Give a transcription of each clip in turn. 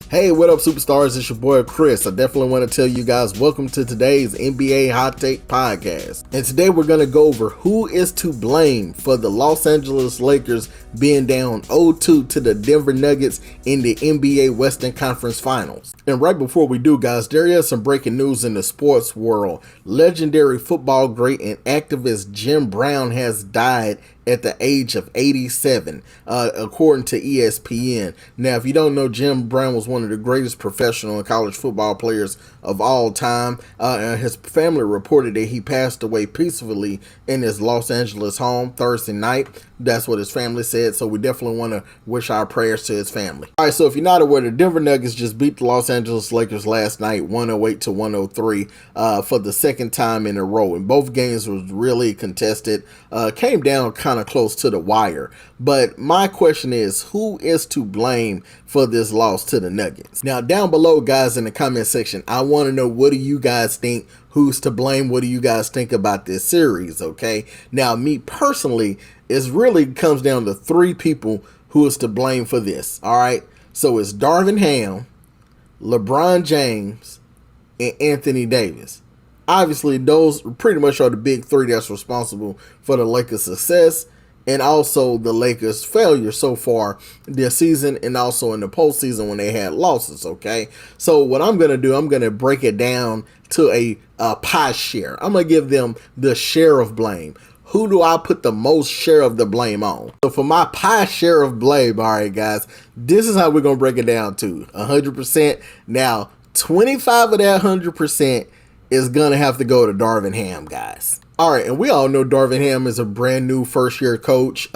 Hey, what up, superstars? It's your boy Chris. I definitely want to tell you guys welcome to today's NBA Hot Take Podcast. And today we're going to go over who is to blame for the Los Angeles Lakers being down 0-2 to the Denver Nuggets in the NBA Western Conference Finals. And right before we do, guys, there is some breaking news in the sports world. Legendary football great and activist Jim Brown has died at the age of 87, according to ESPN. Now, if you don't know, Jim Brown was one of the greatest professional and college football players of all time. And his family reported that he passed away peacefully in his Los Angeles home Thursday night. That's what his family said, so we definitely want to wish our prayers to his family. All right, so if you're not aware, the Denver Nuggets just beat the Los Angeles Lakers last night, 108-103, for the second time in a row. And both games was really contested, came down kind of close to the wire. But my question is, who is to blame for this loss to the Nuggets? Now, down below, guys, in the comment section, I want to know, what do you guys think? Who's to blame? What do you guys think about this series? Okay. Now, me personally, it really comes down to three people who is to blame for this. All right. So it's Darvin Ham, Lebron James, and Anthony Davis. Obviously, those pretty much are the big three that's responsible for the Lakers' success and also the Lakers' failure so far this season, and also in the postseason when they had losses, okay? So what I'm going to do, I'm going to break it down to a pie share. I'm going to give them the share of blame. Who do I put the most share of the blame on? So for my pie share of blame, all right, guys, this is how we're going to break it down to 100%. Now, 25 of that 100% is going to have to go to Darvin Ham, guys. All right, and we all know Darvin Ham is a brand new first-year coach.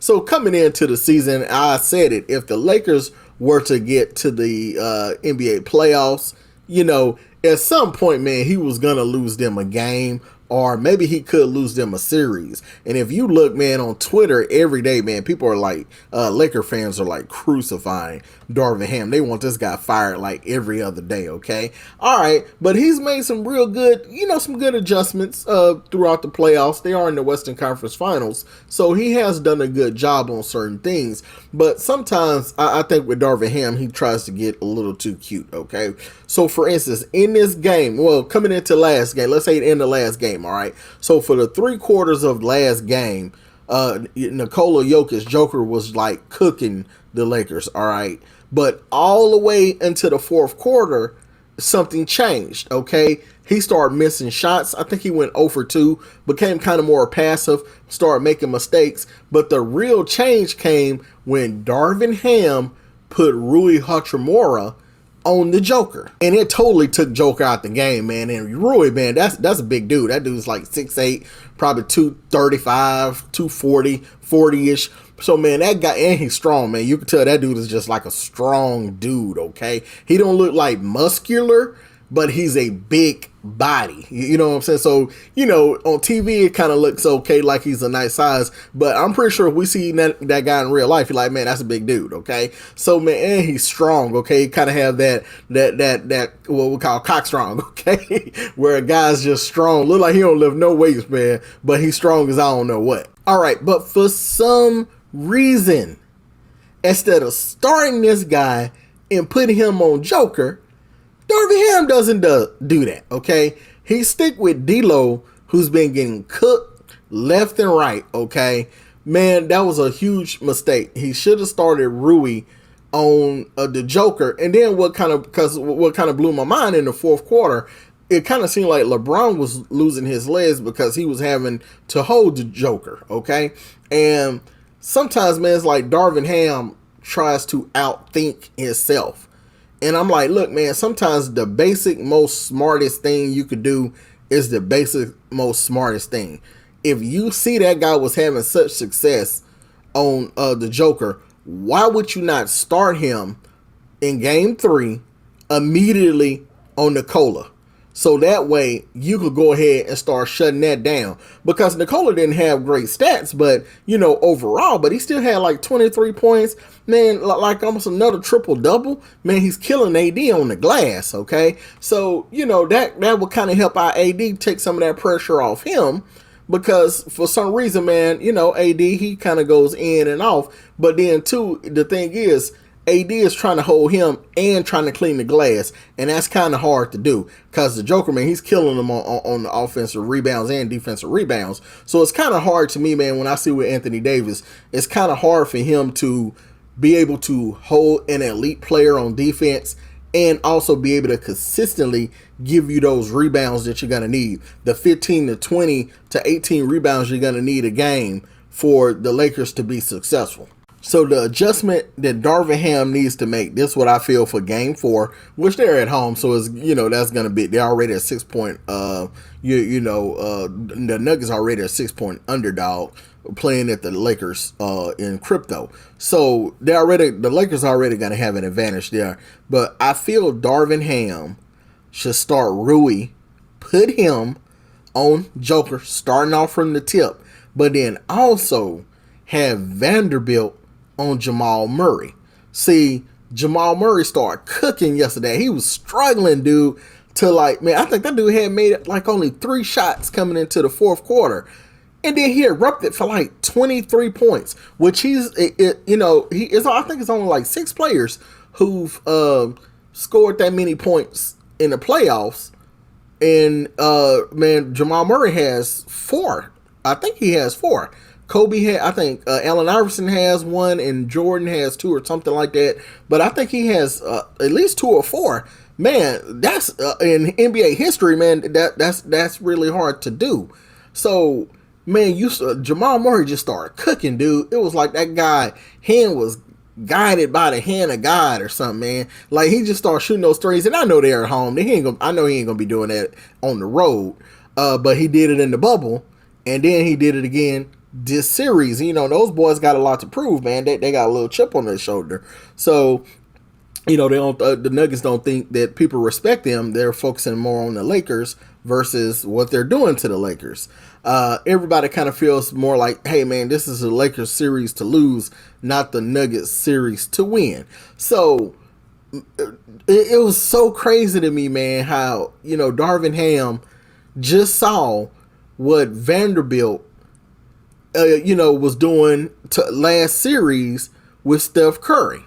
So coming into the season, I said it, if the Lakers were to get to the NBA playoffs, you know, at some point, man, he was going to lose them a game, or maybe he could lose them a series. And if you look, man, on Twitter every day, man, people are like, Laker fans are like crucifying Darvin Ham. They want this guy fired like every other day, okay? All right, but he's made some real good, some good adjustments throughout the playoffs. They are in the Western Conference Finals, so he has done a good job on certain things. But sometimes I think with Darvin Ham, he tries to get a little too cute, okay? So for instance, in this game, well, coming into last game, let's say in the last game, all right? So for the 3 quarters of last game, Nikola Jokic, Joker, was like cooking the Lakers, all right? But all the way into the 4th quarter, something changed, okay? He started missing shots. I think he went 0 for 2, became kind of more passive, started making mistakes. But the real change came when Darvin Ham put Rui Hachimura on the Joker, and it totally took Joker out the game, man. And Rui, man, that's a big dude. That dude's like 6'8", probably 235, 240, 40-ish. So, man, that guy, and he's strong, man. You can tell that dude is just like a strong dude, okay? He don't look like muscular, but he's a big body. You know what I'm saying? So, on TV, it kind of looks okay, like he's a nice size, but I'm pretty sure if we see that guy in real life, you're like, man, that's a big dude, okay? So, man, and he's strong, okay? Kind of have that what we call cock strong, okay? Where a guy's just strong, look like he don't lift no weights, man, but he's strong as I don't know what. All right, but for some reason, instead of starting this guy and putting him on Joker, Darvin Ham doesn't do that, okay? He stick with D'Lo, who's been getting cooked left and right, okay? Man, that was a huge mistake. He should have started Rui on the Joker. And then what kind of blew my mind in the 4th quarter, it kind of seemed like LeBron was losing his legs because he was having to hold the Joker, okay? And sometimes, man, it's like Darvin Ham tries to outthink himself. And I'm like, look, man, sometimes the basic, most smartest thing you could do is the basic, most smartest thing. If you see that guy was having such success on the Joker, why would you not start him in game 3 immediately on Nikola? So that way you could go ahead and start shutting that down, because Nikola didn't have great stats, but overall, but he still had like 23 points, man, like almost another triple double. Man, he's killing AD on the glass. Okay. So, that would kind of help our AD take some of that pressure off him, because for some reason, man, AD, he kind of goes in and off. But then too, the thing is, AD is trying to hold him and trying to clean the glass, and that's kind of hard to do because the Joker, man, he's killing them on the offensive rebounds and defensive rebounds. So it's kind of hard to me, man, when I see with Anthony Davis, it's kind of hard for him to be able to hold an elite player on defense and also be able to consistently give you those rebounds that you're going to need. The 15 to 20 to 18 rebounds you're going to need a game for the Lakers to be successful. So the adjustment that Darvin Ham needs to make, this is what I feel for game 4, which they're at home. So it's, that's going to be, they're already at 6 point, the Nuggets are already a 6 point underdog playing at the Lakers in crypto. So the Lakers are already going to have an advantage there. But I feel Darvin Ham should start Rui, put him on Joker, starting off from the tip, but then also have Vanderbilt on Jamal Murray. See, Jamal Murray started cooking yesterday. He was struggling, dude, to I think that dude had made only 3 shots coming into the fourth quarter. And then he erupted for 23 points, which I think it's only 6 players who've scored that many points in the playoffs. And Jamal Murray has 4. I think he has 4. Kobe had, I think Allen Iverson has 1 and Jordan has 2 or something like that. But I think he has at least 2 or 4. Man, that's in NBA history, man. That's really hard to do. So, man, Jamal Murray just started cooking, dude. It was like that guy hand was guided by the hand of God or something, man. He just started shooting those threes, and I know they're at home. I know he ain't gonna be doing that on the road. But he did it in the bubble, and then he did it again this series. Those boys got a lot to prove, man. They got a little chip on their shoulder. So, they don't. The Nuggets don't think that people respect them. They're focusing more on the Lakers versus what they're doing to the Lakers. Everybody kind of feels more like, hey, man, this is a Lakers series to lose, not the Nuggets series to win. So it was so crazy to me, man, how, Darvin Ham just saw what Vanderbilt, was doing to last series with Steph Curry.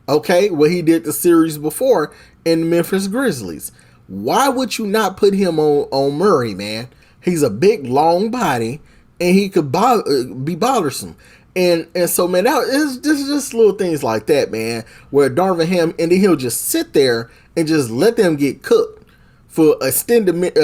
Okay, what he did the series before in the Memphis Grizzlies. Why would you not put him on Murray, man? He's a big, long body, and he could be bothersome. And so, man, this is just little things like that, man, where Darvin Ham, and then he'll just sit there and just let them get cooked for a extended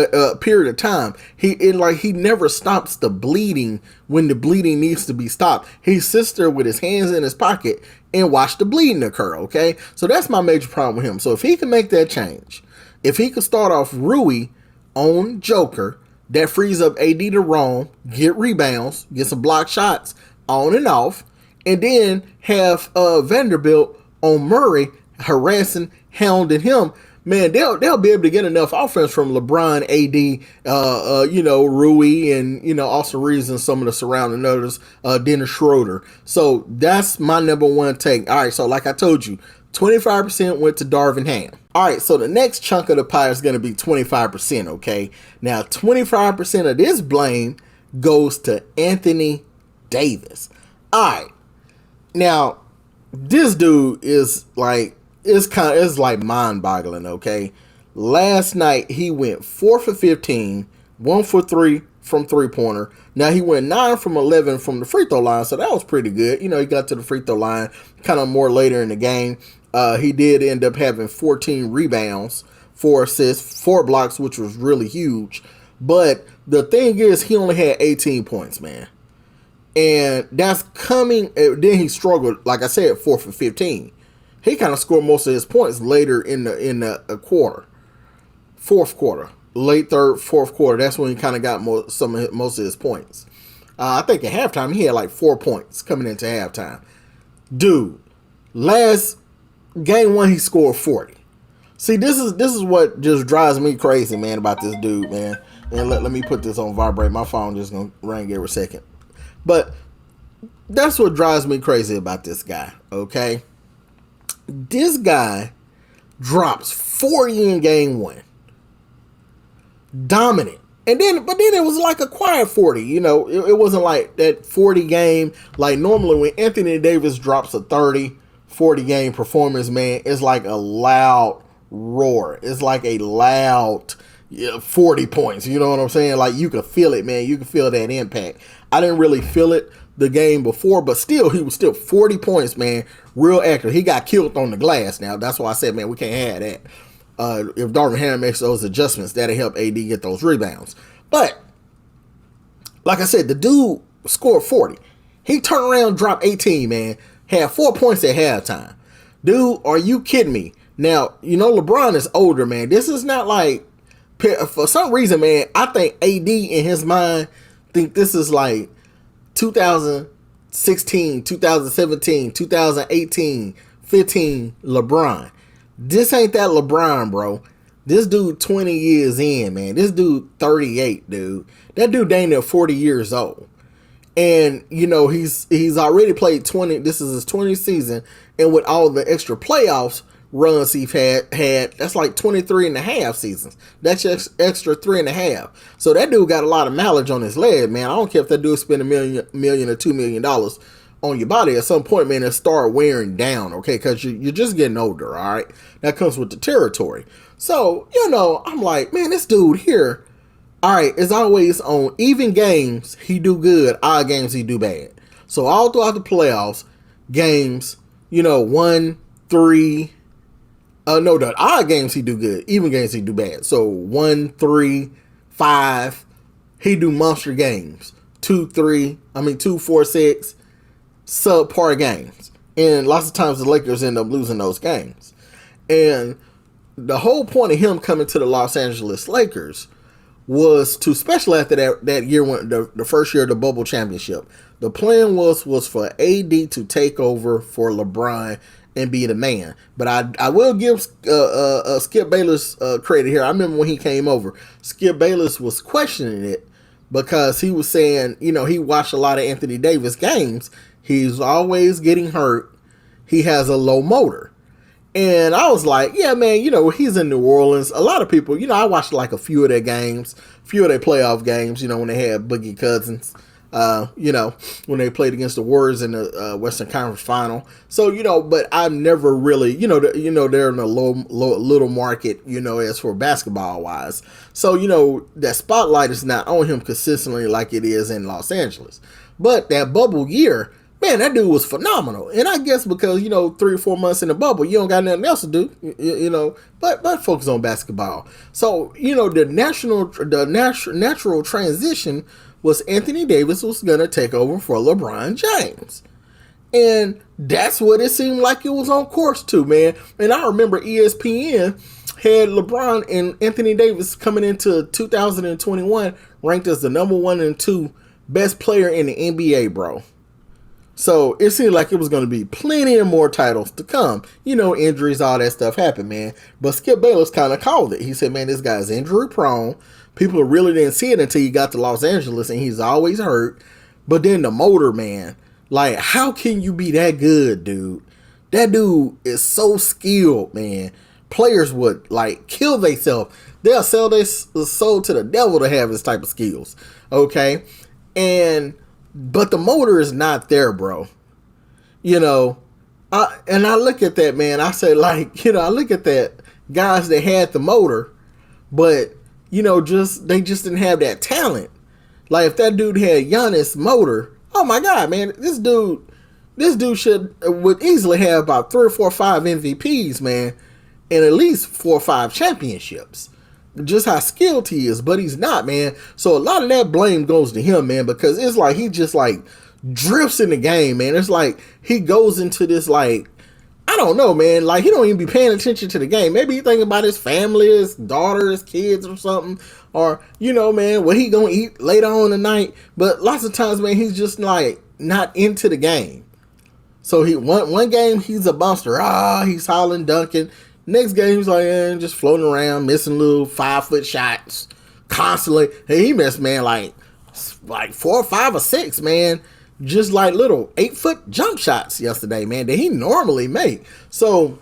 period of time. He never stops the bleeding when the bleeding needs to be stopped. He sits there with his hands in his pocket and watch the bleeding occur, okay? So that's my major problem with him. So if he can make that change, if he could start off Rui on Joker, that frees up AD to roam, get rebounds, get some block shots on and off, and then have Vanderbilt on Murray harassing, hounding him. Man, they'll be able to get enough offense from LeBron, AD, Rui, and, Austin Reeves and some of the surrounding others, Dennis Schroeder. So that's my number one take. All right, so like I told you, 25% went to Darvin Ham. All right, so the next chunk of the pie is going to be 25%, okay? Now, 25% of this blame goes to Anthony Davis. All right. Now, this dude is it's mind-boggling, okay? Last night, he went 4 for 15, 1 for 3 from three-pointer. Now, he went 9 from 11 from the free throw line, so that was pretty good. He got to the free throw line kind of more later in the game. He did end up having 14 rebounds, 4 assists, 4 blocks, which was really huge. But the thing is, he only had 18 points, man. And that's coming. Then he struggled, like I said, 4 for 15. He kind of scored most of his points later in the quarter, fourth quarter, late third, fourth quarter. That's when he kind of got most of his points. I think at halftime he had 4 points coming into halftime. Dude, last game 1 he scored 40. See, this is what just drives me crazy, man, about this dude, man. And let me put this on vibrate. My phone just gonna ring every second. But that's what drives me crazy about this guy, okay? This guy drops 40 in game 1. Dominant. But then it was like a quiet 40. It wasn't like that 40 game. Like normally when Anthony Davis drops a 30, 40 game performance, man, it's like a loud roar. It's like a loud 40 points. You know what I'm saying? Like, you could feel it, man. You could feel that impact. I didn't really feel it the game before, but still, he was still 40 points, man. Real accurate. He got killed on the glass. Now, that's why I said, man, we can't have that. If Darvin Ham makes those adjustments, that'll help AD get those rebounds. But, like I said, the dude scored 40. He turned around, dropped 18, man. Had 4 points at halftime. Dude, are you kidding me? Now, you know, LeBron is older, man. This is not like, for some reason, man, I think AD in his mind think this is like 2016, 2017, 2018, 15 LeBron. This ain't that LeBron, bro. This dude 20 years in, man. This dude 38, dude. That dude ain't near 40 years old. And, you know, he's already played 20. This is his 20th season. And with all the extra playoffs runs he's had, that's like 23 and a half seasons. That's just extra 3.5. So that dude got a lot of mileage on his leg, man. I don't care if that dude spend $1 million or $2 million on your body. At some point, man, it start wearing down, okay? Because you're just getting older, all right? That comes with the territory. So, you know, I'm like, man, this dude here, all right, as always, on even games, he do good. Odd games, he do bad. So all throughout the playoffs, games, you know, 1, 3, no, the odd games he do good. Even games he do bad. So 1, 3, 5, he do monster games. 2, 4, 6, subpar games. And lots of times the Lakers end up losing those games. And the whole point of him coming to the Los Angeles Lakers was to, especially after that year, when the first year of the bubble championship, the plan was for AD to take over for LeBron and be the man. But I will give Skip Bayless credit here. I remember when he came over, Skip Bayless was questioning it because he was saying, you know, he watched a lot of Anthony Davis games. He's always getting hurt. He has a low motor. And I was like, yeah, man, you know, he's in New Orleans. A lot of people, you know, I watched like a few of their games, a few of their playoff games, you know, when they had Boogie Cousins, you know, when they played against the Warriors in the Western Conference Final. So, you know, but I've never really, you know, they're in a little market, you know, as for basketball wise. So, you know, that spotlight is not on him consistently like it is in Los Angeles. But that bubble year, man, that dude was phenomenal. And I guess because, you know, 3 or 4 months in the bubble, you don't got nothing else to do, you know, but focus on basketball. So, you know, the natural transition was Anthony Davis was going to take over for LeBron James. And that's what it seemed like it was on course to, man. And I remember ESPN had LeBron and Anthony Davis coming into 2021 ranked as the number 1 and 2 best player in the NBA, bro. So it seemed like it was going to be plenty of more titles to come. You know, injuries, all that stuff happened, man. But Skip Bayless kind of called it. He said, man, this guy's injury prone. People really didn't see it until he got to Los Angeles, and he's always hurt. But then the motor, man, like, how can you be that good, dude? That dude is so skilled, man. Players would, like, kill themselves. They'll sell their soul to the devil to have this type of skills, okay? But the motor is not there, bro. You know, I look at that, man. I say, like, you know, I look at that guys that had the motor, but, you know, they just didn't have that talent. Like, if that dude had Giannis' motor, oh my God, man, this dude would easily have about 3 or 4 or 5 MVPs, man, and at least 4 or 5 championships. Just how skilled he is, but he's not, man. So a lot of that blame goes to him, man, because it's like he just like drifts in the game, man. It's like he goes into this, like, I don't know, man, like he don't even be paying attention to the game. Maybe he thinking about his family, his daughter, his kids or something, or, you know, man, what he gonna eat later on tonight. But lots of times, man, he's just like not into the game. So one game he's a monster. He's hollering, dunking. Next game, he's like, just floating around, missing little 5-foot shots constantly. Hey, he missed, man, like 4 or 5 or 6, man. Just like little 8-foot jump shots yesterday, man, that he normally make. So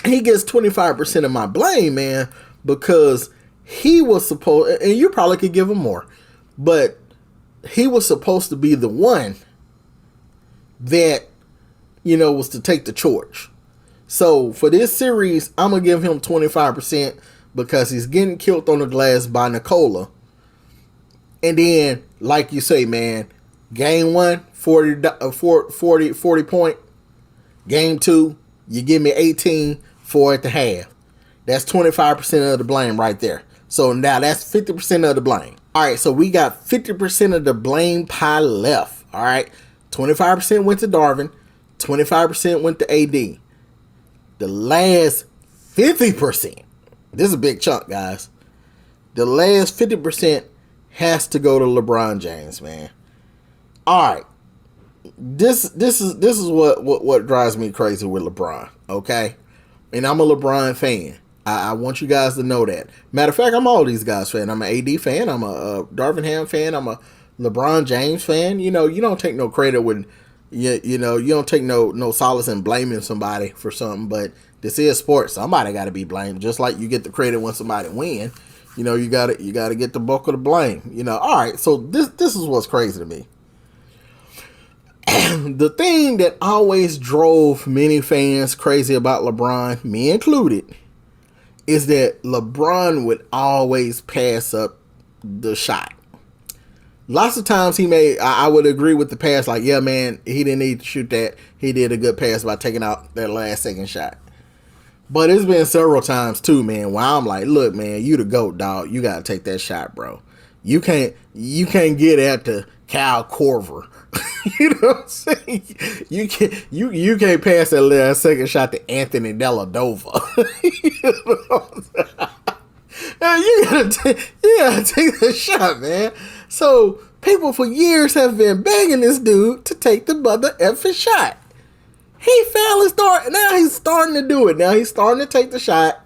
he gets 25% of my blame, man, because he was supposed, and you probably could give him more, but he was supposed to be the one that was to take the torch. So for this series, I'm going to give him 25% because he's getting killed on the glass by Nikola. And then, like you say, man, game 1, 40 point. Game 2, you give me 18 for it to half. That's 25% of the blame right there. So now that's 50% of the blame. All right, so we got 50% of the blame pie left. All right, 25% went to Darvin, 25% went to AD. The last 50%, this is a big chunk, guys. The last 50% has to go to LeBron James, man. All right, this is what drives me crazy with LeBron. Okay, and I'm a LeBron fan. I want you guys to know that. Matter of fact, I'm all these guys fan. I'm an AD fan. I'm a Darvin Ham fan. I'm a LeBron James fan. You don't take no credit when you don't take no solace in blaming somebody for something. But this is sports. Somebody got to be blamed. Just like you get the credit when somebody win. You got to get the bulk of the blame. All right. So this is what's crazy to me. The thing that always drove many fans crazy about LeBron, me included, is that LeBron would always pass up the shot. Lots of times I would agree with the pass, like, yeah, man, he didn't need to shoot that. He did a good pass by taking out that last second shot. But it's been several times too, man, where I'm like, look, man, you the GOAT, dog. You gotta take that shot, bro. You can't get at the Kyle Korver. You know what I'm saying? You can't pass that last second shot to Anthony Dellavedova. You know what I'm saying? You gotta take the shot, man. So people for years have been begging this dude to take the mother effing shot. He failed his start. Now he's starting to do it. Now he's starting to take the shot.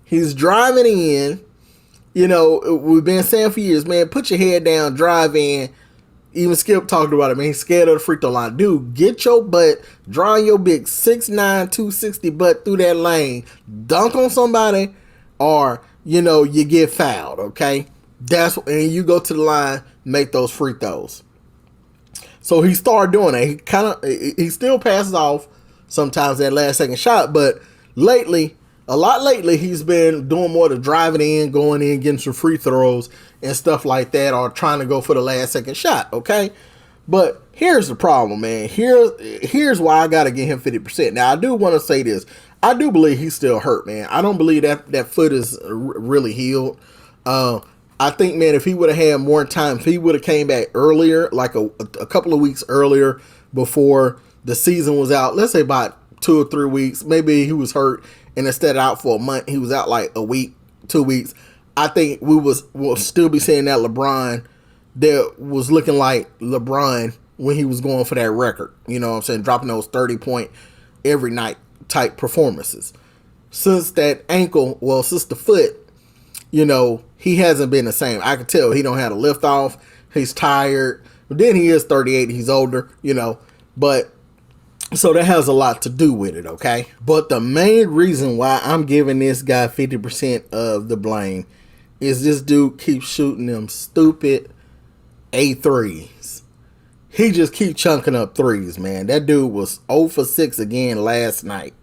He's driving in. We've been saying for years, man, put your head down, drive in. Even Skip talked about it, man. He's scared of the free throw line. Dude, get your butt, drive your big 6'9", 260 butt through that lane, dunk on somebody, or, you get fouled, okay? And you go to the line, make those free throws. So he started doing that. He still passes off sometimes that last second shot, but a lot lately, he's been doing more to driving in, going in, getting some free throws and stuff like that, or trying to go for the last second shot, okay? But here's the problem, man. Here's why I got to give him 50%. Now, I do want to say this. I do believe he's still hurt, man. I don't believe that foot is really healed. I think, man, if he would have had more time, if he would have came back earlier, like a couple of weeks earlier before the season was out, let's say about 2 or 3 weeks, maybe he was hurt, and instead of out for a month, he was out like a week, 2 weeks. I think we'll still be saying that LeBron that was looking like LeBron when he was going for that record. You know what I'm saying? Dropping those 30-point every night type performances. Since that ankle, since the foot, he hasn't been the same. I could tell he don't have a lift off. He's tired. But then he is 38. He's older, but so that has a lot to do with it, okay? But the main reason why I'm giving this guy 50% of the blame is this dude keeps shooting them stupid A3s. He just keeps chunking up threes, man. That dude was 0 for 6 again last night.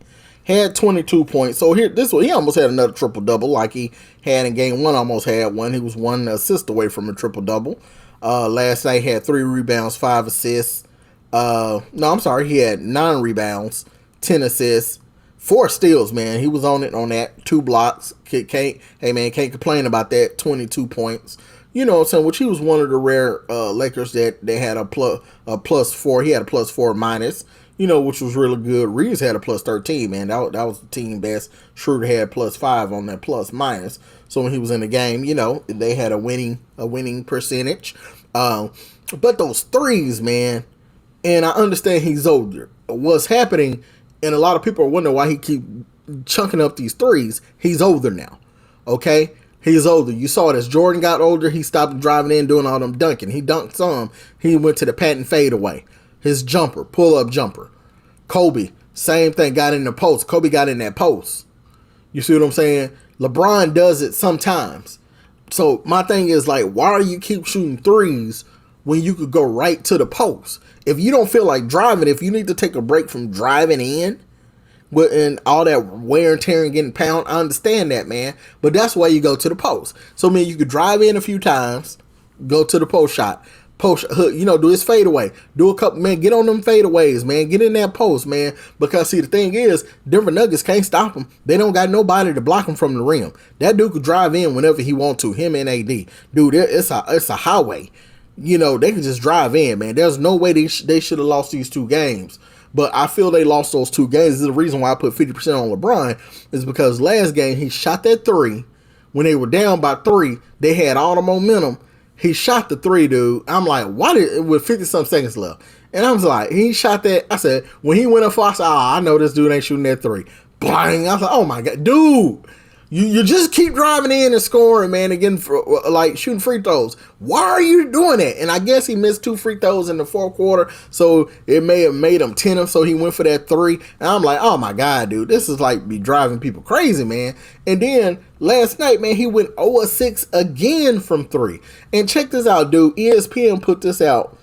Had 22 points. So he almost had another triple-double like he had in game 1. Almost had one. He was 1 assist away from a triple-double. Last night he had 3 rebounds, 5 assists. He had 9 rebounds, 10 assists, 4 steals, man. He was on that. 2 blocks. Can't complain about that. 22 points. You know what I'm saying? Which he was one of the rare Lakers that they had a plus 4. He had a plus 4 minus, which was really good. Reeves had a plus 13, man. That was the team best. Schroeder had plus 5 on that plus minus. So when he was in the game, they had a winning percentage. But those threes, man, and I understand he's older. What's happening, and a lot of people are wondering why he keep chunking up these threes. He's older now, okay? He's older. You saw it as Jordan got older. He stopped driving in, doing all them dunking. He dunked some. He went to the patent fadeaway. His jumper, pull-up jumper. Kobe, same thing, got in the post. Kobe got in that post. You see what I'm saying? LeBron does it sometimes. So my thing is, like, why do you keep shooting threes when you could go right to the post. If you don't feel like driving, if you need to take a break from driving in, and all that wear and tear and getting pound, I understand that, man. But that's why you go to the post. So, man, you could drive in a few times, go to the post shot, do his fadeaway, do a couple, man, get on them fadeaways, man, get in that post, man. Because see, the thing is, Denver Nuggets can't stop him. They don't got nobody to block him from the rim. That dude could drive in whenever he want to. Him and AD, dude, it's a highway. They can just drive in, man. There's no way they should have lost these 2 games. But I feel they lost those 2 games. This is the reason why I put 50% on LeBron, is because last game he shot that 3. When they were down by 3, they had all the momentum. He shot the 3, dude. I'm like, with 50-some seconds left. And I was like, he shot that. I said, when he went up for, I said, I know this dude ain't shooting that 3. Bang. I was like, oh my God, dude. You just keep driving in and scoring, man, and getting shooting free throws. Why are you doing that? And I guess he missed 2 free throws in the 4th quarter, so it may have made him 10 so he went for that 3. And I'm like, oh my God, dude, this is like be driving people crazy, man. And then last night, man, he went 0-6 again from 3. And check this out, dude. ESPN put this out.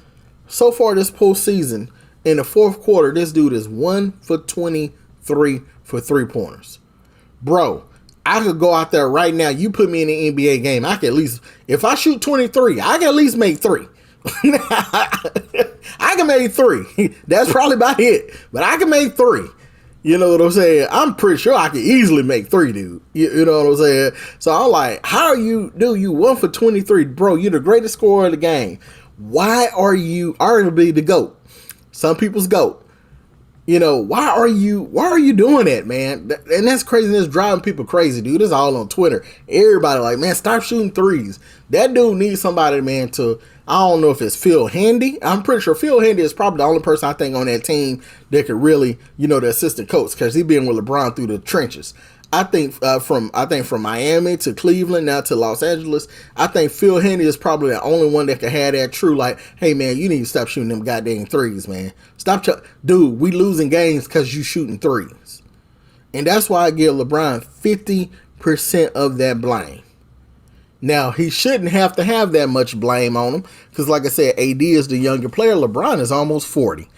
So far this postseason, in the 4th quarter, this dude is 1 for 23 for 3-pointers. Bro, I could go out there right now. You put me in an NBA game. I can at least, if I shoot 23, I can at least make 3. I can make 3. That's probably about it. But I can make 3. You know what I'm saying? I'm pretty sure I can easily make 3, dude. You know what I'm saying? So I'm like, how are you, dude? You 1 for 23. Bro, you're the greatest scorer of the game. Why are you arguably the GOAT? Some people's GOAT. Why are you doing that, man? And that's crazy. That's driving people crazy, dude. It's all on Twitter. Everybody like, man, stop shooting 3s. That dude needs somebody, man, I don't know if it's Phil Handy. I'm pretty sure Phil Handy is probably the only person I think on that team that could really, the assistant coach, because he been with LeBron through the trenches. I think from Miami to Cleveland now to Los Angeles, I think Phil Handy is probably the only one that can have that true, like, hey man, you need to stop shooting them goddamn 3s, man. Dude, we losing games because you shooting 3s. And that's why I give LeBron 50% of that blame. Now, he shouldn't have to have that much blame on him, because like I said, AD is the younger player. LeBron is almost 40.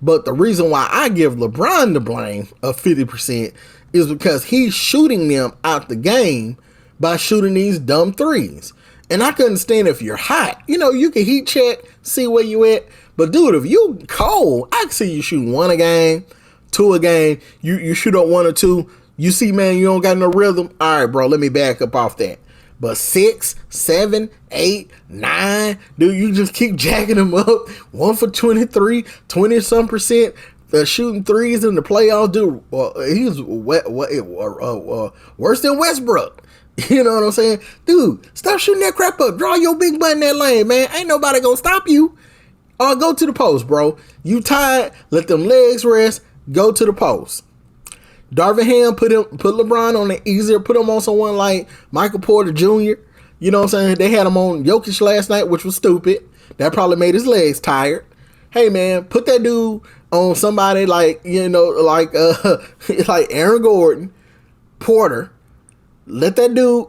But the reason why I give LeBron the blame of 50% is because he's shooting them out the game by shooting these dumb 3s. And I can understand if you're hot, you can heat check, see where you at. But dude, if you cold, I can see you shooting 1 a game, 2 a game. You shoot up 1 or 2. You see, man, you don't got no rhythm. All right, bro, let me back up off that. But 6, 7, 8, 9, dude, you just keep jacking them up. 1 for 23, 20-some percent. Shooting 3s in the playoffs, dude. He's worse than Westbrook. You know what I'm saying? Dude, stop shooting that crap up. Draw your big butt in that lane, man. Ain't nobody gonna stop you. Go to the post, bro. You tired, let them legs rest, go to the post. Darvin Ham put LeBron on the easier, put him on someone like Michael Porter Jr. You know what I'm saying? They had him on Jokic last night, which was stupid. That probably made his legs tired. Hey man, put that dude on somebody like, like Aaron Gordon, Porter. Let that dude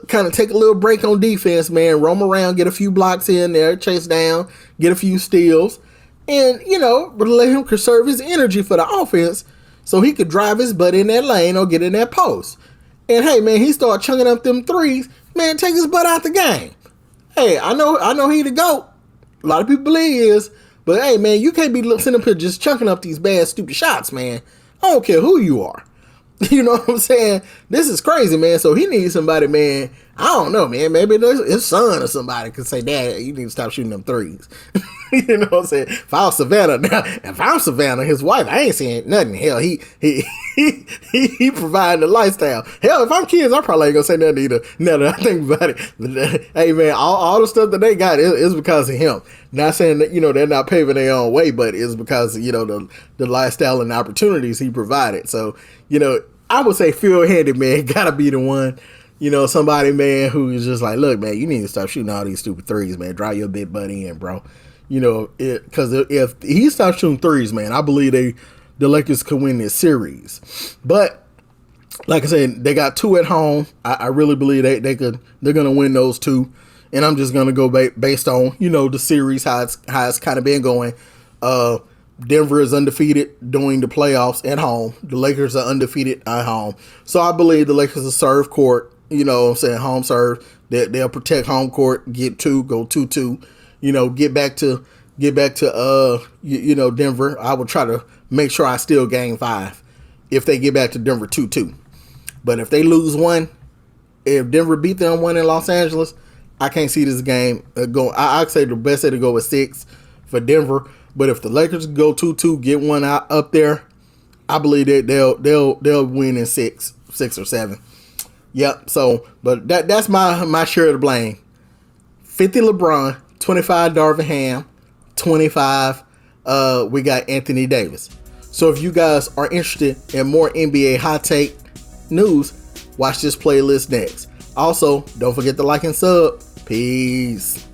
kind of take a little break on defense, man. Roam around, get a few blocks in there, chase down, get a few steals. And, let him conserve his energy for the offense so he could drive his butt in that lane or get in that post. And, hey, man, he started chunking up them 3s. Man, take his butt out the game. Hey, I know he the GOAT. A lot of people believe he is. But, hey, man, you can't be sitting up here just chunking up these bad, stupid shots, man. I don't care who you are. You know what I'm saying? This is crazy, man. So he needs somebody, man. I don't know, man. Maybe his son or somebody could say, Dad, you need to stop shooting them 3s. You know what I'm saying? If I'm Savannah, his wife, I ain't saying nothing. Hell, he providing the lifestyle. Hell, if I'm kids, I probably ain't gonna say nothing either. Now that I think about it. But, hey, man, all the stuff that they got is because of him. Not saying that, they're not paving their own way, but it's because, the lifestyle and opportunities he provided. So, I would say Phil Handy, man, gotta be the one. Somebody, man, who is just like, look, man, you need to stop shooting all these stupid 3s, man. Drive your big butt in, bro. Because if he stops shooting 3s, man, I believe the Lakers could win this series. But like I said, they got 2 at home. I really believe they're gonna win those 2. and I'm just gonna go based on the series, how it's kind of been going. Denver is undefeated during the playoffs at home. The Lakers are undefeated at home. So I believe the Lakers will serve court. I'm saying home serve. They'll protect home court. Get two, go 2-2. Get back to Denver. I would try to make sure I steal game 5 if they get back to Denver 2-2. But if they lose one, if Denver beat them one in Los Angeles, I can't see this game going. I'd say the best way to go is 6 for Denver. But if the Lakers go 2-2, get one out up there, I believe that they'll win in 6 or 7. Yep. So, but that's my share of the blame. 50 LeBron, 25 Darvin Ham, 25 we got Anthony Davis. So if you guys are interested in more NBA hot take news, watch this playlist next. Also, don't forget to like and sub. Peace.